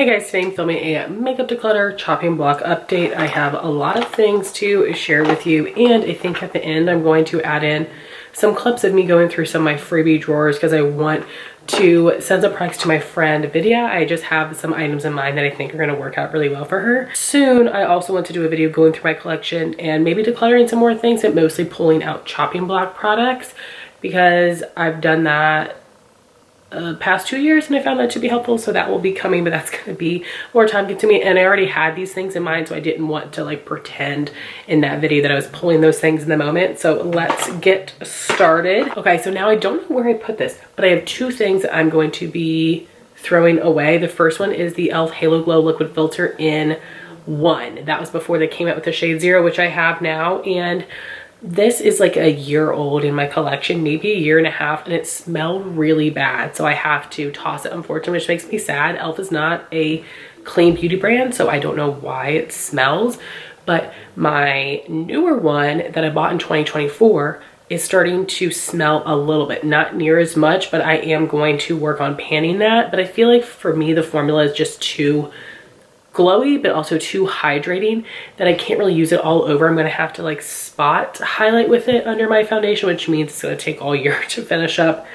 Hey guys, today I'm filming a makeup declutter chopping block update. I have a lot of things to share with you, and I think at the end I'm going to add in some clips of me going through some of my freebie drawers because I want to send some products to my friend Vidya. I just have some items in mind that I think are going to work out really well for her. Soon, I also want to do a video going through my collection and maybe decluttering some more things, and mostly pulling out chopping block products because I've done that past 2 years and I found that to be helpful, so that will be coming, but that's going to be more time consuming, and I already had these things in mind, so I didn't want to like pretend in that video that I was pulling those things in the moment. So let's get started. Okay, so now I don't know where I put this, but I have two things that I'm going to be throwing away. The first one is the e.l.f. Halo Glow liquid filter in 1. That was before they came out with the shade 0, which I have now, and this is like a year old in my collection, maybe a year and a half, and it smelled really bad. So I have to toss it, unfortunately, which makes me sad. e.l.f. is not a clean beauty brand, so I don't know why it smells. But my newer one that I bought in 2024 is starting to smell a little bit, not near as much, but I am going to work on panning that. But I feel like for me, the formula is just too glowy but also too hydrating that I can't really use it all over. I'm gonna have to like spot highlight with it under my foundation, which means it's gonna take all year to finish up.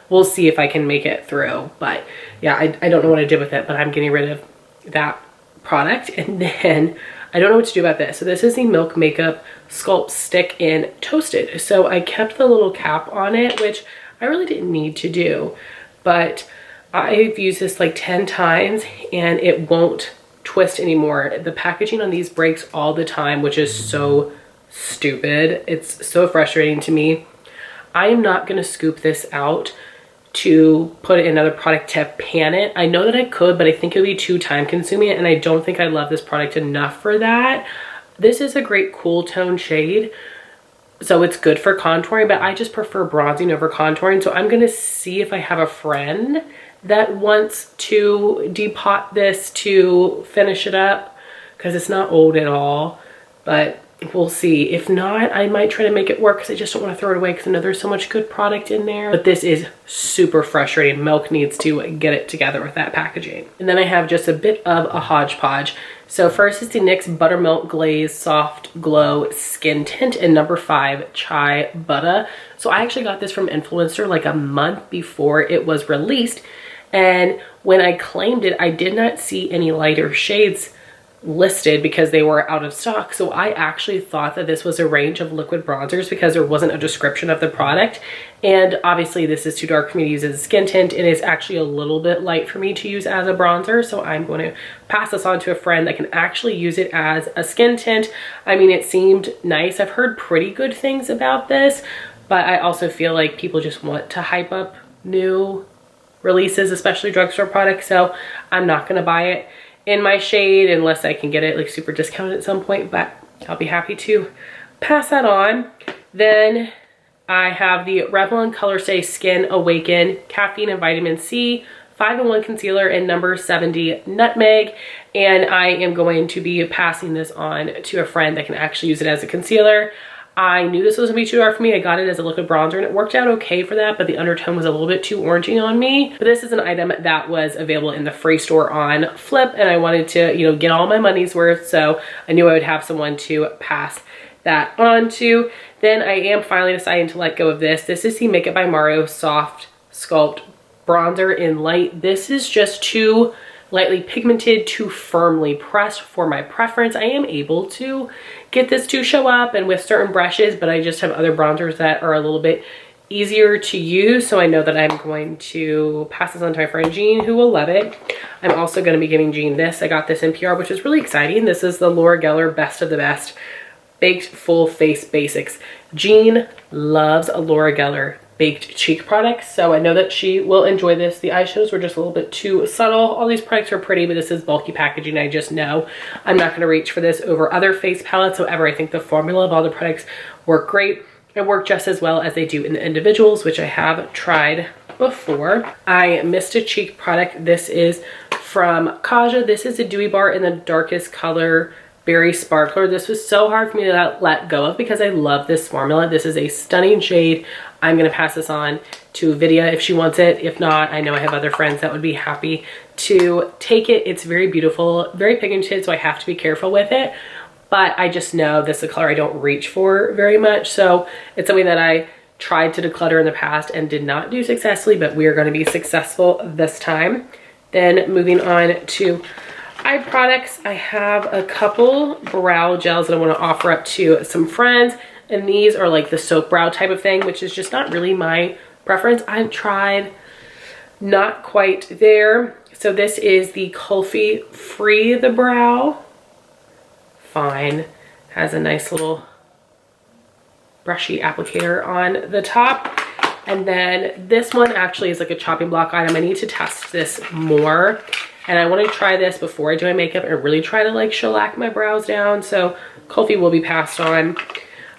We'll see if I can make it through, but yeah, I don't know what I did with it, but I'm getting rid of that product. And then I don't know what to do about this. So this is the Milk Makeup Sculpt Stick in Toasted. So I kept the little cap on it, which I really didn't need to do, but I've used this like 10 times and it won't twist anymore. The packaging on these breaks all the time, which is so stupid. It's so frustrating to me. I am not going to scoop this out to put it in another product to pan it. I know that I could, but I think it would be too time consuming, and I don't think I love this product enough for that. This is a great cool tone shade, so it's good for contouring, but I just prefer bronzing over contouring. So I'm going to see if I have a friend that wants to depot this to finish it up, because it's not old at all, but we'll see. If not, I might try to make it work because I just don't want to throw it away because I know there's so much good product in there. But this is super frustrating. Milk needs to get it together with that packaging. And then I have just a bit of a hodgepodge. So first is the NYX Buttermilk Glaze Soft Glow Skin Tint in number 5 Chai Butter. So I actually got this from Influencer like a month before it was released. And when I claimed it, I did not see any lighter shades listed because they were out of stock. So I actually thought that this was a range of liquid bronzers because there wasn't a description of the product. And obviously this is too dark for me to use as a skin tint. It is actually a little bit light for me to use as a bronzer. So I'm going to pass this on to a friend that can actually use it as a skin tint. I mean, it seemed nice. I've heard pretty good things about this, but I also feel like people just want to hype up new releases, especially drugstore products, so I'm not gonna buy it in my shade unless I can get it like super discounted at some point, but I'll be happy to pass that on. Then I have the Revlon Color Stay Skin Awaken Caffeine and Vitamin C 5-in-1 concealer in number 70 Nutmeg, and I am going to be passing this on to a friend that can actually use it as a concealer. I knew this was gonna be too dark for me. I got it as a liquid bronzer and it worked out okay for that, but the undertone was a little bit too orangey on me. But this is an item that was available in the free store on Flip, and I wanted to, you know, get all my money's worth, so I knew I would have someone to pass that on to. Then I am finally deciding to let go of this. This is the Makeup by Mario Soft Sculpt Bronzer in Light. This is just too lightly pigmented, too firmly pressed for my preference. I am able to get this to show up and with certain brushes, but I just have other bronzers that are a little bit easier to use. So I know that I'm going to pass this on to my friend Jean, who will love it. I'm also going to be giving Jean this. I got this in PR, which is really exciting. This is the Laura Geller Best of the Best Baked Full Face Basics. Jean loves a Laura Geller baked cheek products, so I know that she will enjoy this. The eyeshadows were just a little bit too subtle. All these products are pretty, but this is bulky packaging. I just know I'm not going to reach for this over other face palettes. However, I think the formula of all the products work great and work just as well as they do in the individuals, which I have tried before. I missed a cheek product. This is from Kaja. This is a dewy bar in the darkest color, Berry Sparkler. This was so hard for me to let go of because I love this formula. This is a stunning shade. I'm going to pass this on to Vidya if she wants it. If not, I know I have other friends that would be happy to take it. It's very beautiful, very pigmented, so I have to be careful with it. But I just know this is a color I don't reach for very much. So it's something that I tried to declutter in the past and did not do successfully, but we are going to be successful this time. Then moving on to eye products, I have a couple brow gels that I want to offer up to some friends. And these are like the soap brow type of thing, which is just not really my preference. I've tried, not quite there. So this is the Kulfi Free the Brow. Fine. Has a nice little brushy applicator on the top. And then this one actually is like a chopping block item. I need to test this more. And I want to try this before I do my makeup and really try to like shellac my brows down. So Kulfi will be passed on.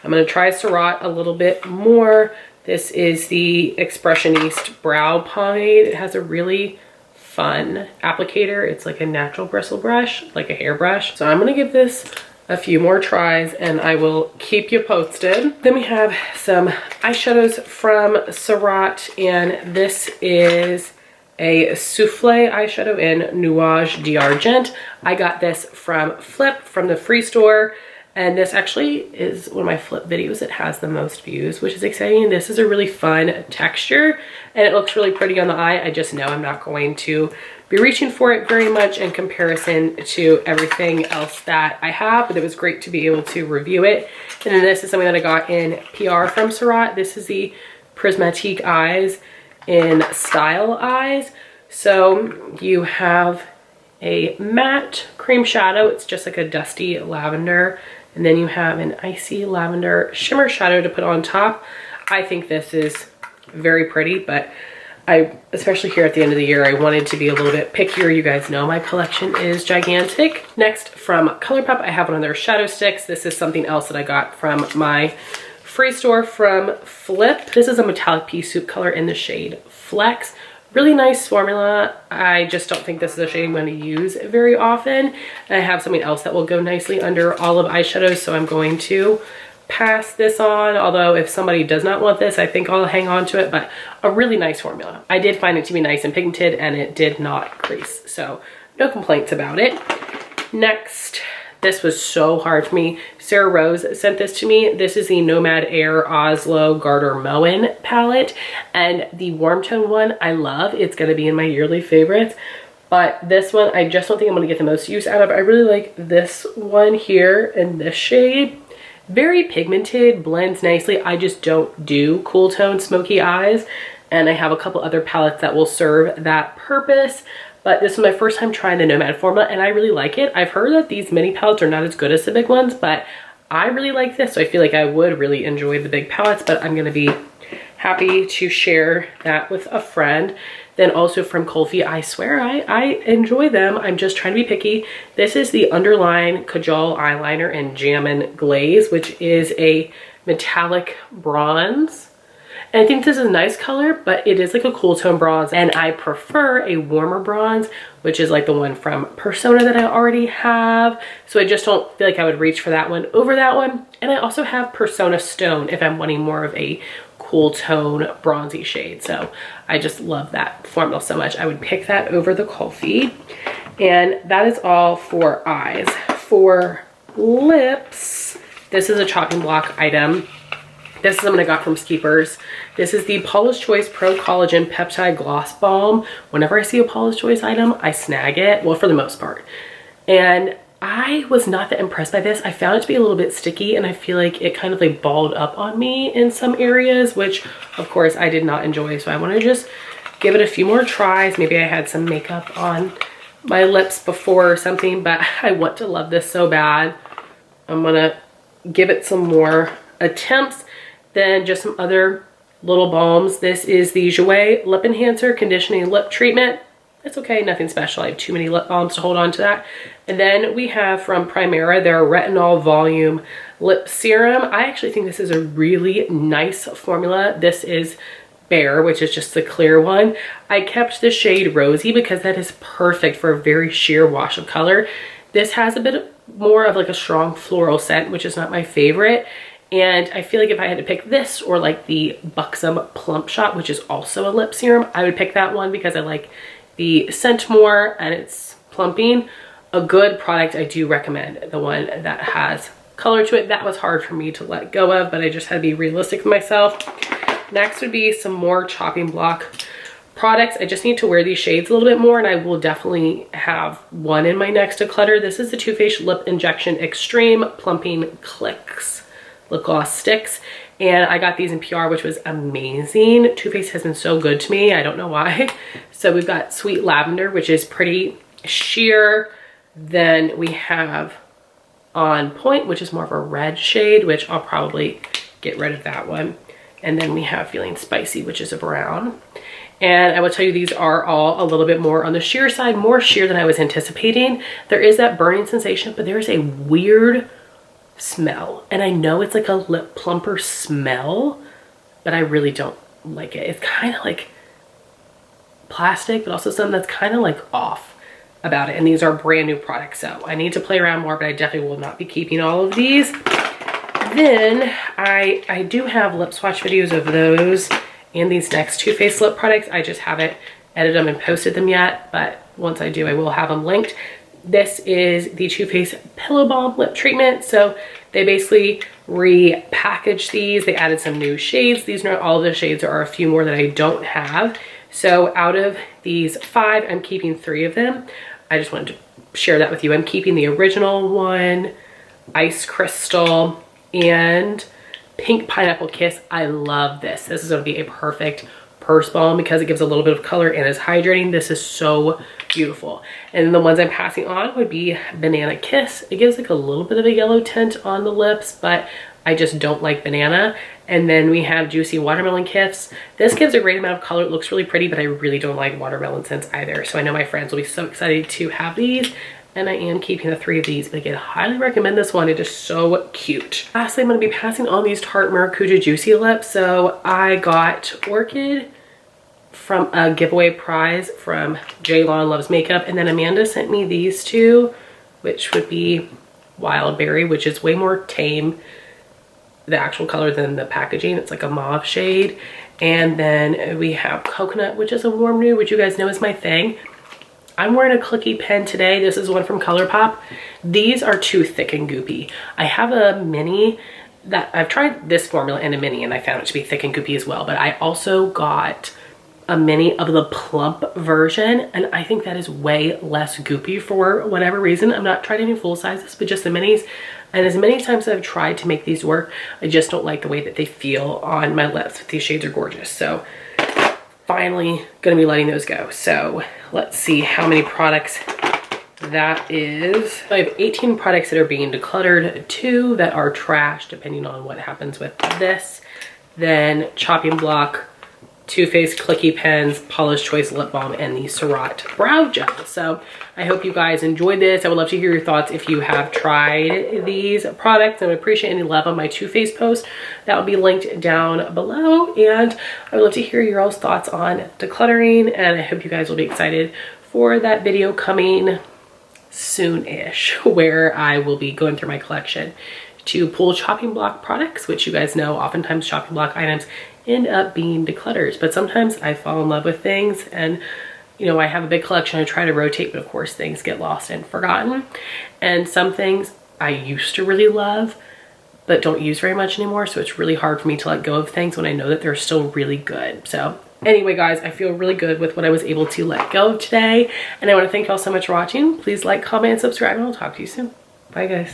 I'm going to try Surratt a little bit more. This is the Expressioniste Brow Pomade. It has a really fun applicator. It's like a natural bristle brush, like a hairbrush. So I'm going to give this a few more tries and I will keep you posted. Then we have some eyeshadows from Surratt, and this is a Souffle eyeshadow in Nuage d'Argent. I got this from Flip from the Free Store. And this actually is one of my Flip videos that has the most views, which is exciting. This is a really fun texture and it looks really pretty on the eye. I just know I'm not going to be reaching for it very much in comparison to everything else that I have, but it was great to be able to review it. And then this is something that I got in PR from Surratt. This is the Prismatique Eyes in Style Eyes. So you have a matte cream shadow. It's just like a dusty lavender. And then you have an icy lavender shimmer shadow to put on top. I think this is very pretty, but especially here at the end of the year, I wanted to be a little bit pickier. You guys know my collection is gigantic. Next, from ColourPop, I have one of their shadow sticks. This is something else that I got from my Free Store from Flip. This is a metallic pea soup color in the shade Flex. Really nice formula. I just don't think this is a shade I'm going to use very often. And I have something else that will go nicely under olive eyeshadows, so I'm going to pass this on. Although if somebody does not want this, I think I'll hang on to it, but a really nice formula. I did find it to be nice and pigmented and it did not crease, so no complaints about it. Next, this was so hard for me. Sarah Rose sent this to me. This is the Nomad Air Oslo Garter Moen palette. And the warm tone one I love. It's going to be in my yearly favorites. But this one, I just don't think I'm going to get the most use out of. I really like this one here in this shade. Very pigmented, blends nicely. I just don't do cool tone smoky eyes. And I have a couple other palettes that will serve that purpose. But this is my first time trying the Nomad formula and I really like it. I've heard that these mini palettes are not as good as the big ones, but I really like this. So I feel like I would really enjoy the big palettes, but I'm gonna be happy to share that with a friend. Then also from Kulfi, I swear I enjoy them. I'm just trying to be picky. This is the Underline Kajal Eyeliner in Jammin' Glaze, which is a metallic bronze. And I think this is a nice color, but it is like a cool tone bronze. And I prefer a warmer bronze, which is like the one from Persona that I already have. So I just don't feel like I would reach for that one over that one. And I also have Persona Stone if I'm wanting more of a cool tone bronzy shade. So I just love that formula so much. I would pick that over the Kulfi. And that is all for eyes. For lips, this is a chopping block item. This is something I got from Skeepers. This is the Paula's Choice Pro Collagen Peptide Gloss Balm. Whenever I see a Paula's Choice item, I snag it. Well, for the most part. And I was not that impressed by this. I found it to be a little bit sticky and I feel like it kind of like balled up on me in some areas, which of course I did not enjoy. So I want to just give it a few more tries. Maybe I had some makeup on my lips before or something, but I want to love this so bad. I'm gonna give it some more attempts. Then just some other little balms. This is the Jouer Lip Enhancer Conditioning Lip Treatment. It's okay, nothing special. I have too many lip balms to hold on to that. And then we have from Primera their Retinol Volume Lip Serum. I actually think this is a really nice formula. This is Bare, which is just the clear one. I kept the shade Rosy because that is perfect for a very sheer wash of color. This has a bit more of like a strong floral scent, which is not my favorite. And I feel like if I had to pick this or like the Buxom Plump Shot, which is also a lip serum, I would pick that one because I like the scent more and it's plumping. A good product I do recommend, the one that has color to it. That was hard for me to let go of, but I just had to be realistic with myself. Next would be some more chopping block products. I just need to wear these shades a little bit more, and I will definitely have one in my next declutter. This is the Too Faced Lip Injection Extreme Plumping Clicks lip gloss sticks, and I got these in PR, which was amazing. Too Faced has been so good to me, I don't know why. So we've got Sweet Lavender, which is pretty sheer. Then we have On Point, which is more of a red shade, which I'll probably get rid of that one. And then we have Feeling Spicy, which is a brown. And I will tell you, these are all a little bit more on the sheer side, more sheer than I was anticipating. There is that burning sensation, but there is a weird smell. And I know it's like a lip plumper smell, but I really don't like it. It's kind of like plastic, but also something that's kind of like off about it. And these are brand new products, so I need to play around more, but I definitely will not be keeping all of these. Then I do have lip swatch videos of those and these next Too Faced lip products. I just haven't edited them and posted them yet, but once I do, I will have them linked. This is the Too Faced Pillow Balm lip treatment. So they basically repackaged these. They added some new shades. These are not all of the shades. There are a few more that I don't have. So out of these 5, I'm keeping 3 of them. I just wanted to share that with you. I'm keeping the original one, Ice Crystal, and Pink Pineapple Kiss. I love this. This is going to be a perfect purse balm because it gives a little bit of color and is hydrating. This is so beautiful. And then the ones I'm passing on would be Banana Kiss. It gives like a little bit of a yellow tint on the lips, but I just don't like banana. And then we have Juicy Watermelon Kiss. This gives a great amount of color. It looks really pretty, but I really don't like watermelon scents either. So I know my friends will be so excited to have these. And I am keeping the 3 of these, but again, highly recommend this one. It is so cute. Lastly, I'm going to be passing on these Tarte Maracuja Juicy Lips. So I got Orchid from a giveaway prize from Jaylon Loves Makeup. And then Amanda sent me these 2, which would be Wild Berry, which is way more tame, the actual color, than the packaging. It's like a mauve shade. And then we have Coconut, which is a warm nude, which you guys know is my thing. I'm wearing a clicky pen today. This is one from ColourPop. These are too thick and goopy. I have a mini that I've tried this formula and a mini, and I found it to be thick and goopy as well. But I also got a mini of the plump version, and I think that is way less goopy for whatever reason. I'm not trying any full sizes, but just the minis. And as many times as I've tried to make these work, I just don't like the way that they feel on my lips. These shades are gorgeous. So finally gonna be letting those go. So let's see how many products that is. I have 18 products that are being decluttered, 2 that are trash, depending on what happens with this. Then chopping block, Too Faced clicky pens, Paula's Choice lip balm, and the Surratt brow gel. So I hope you guys enjoyed this. I would love to hear your thoughts if you have tried these products. I would appreciate any love on my Too Faced post. That will be linked down below. And I would love to hear your all's thoughts on decluttering. And I hope you guys will be excited for that video coming soon-ish, where I will be going through my collection to pull chopping block products, which you guys know oftentimes chopping block items end up being declutters, but sometimes I fall in love with things, and you know, I have a big collection. I try to rotate, but of course things get lost and forgotten. And some things I used to really love but don't use very much anymore, so it's really hard for me to let go of things when I know that they're still really good. So anyway guys, I feel really good with what I was able to let go of today, and I want to thank you all so much for watching. Please like, comment, and subscribe, and I'll talk to you soon. Bye guys.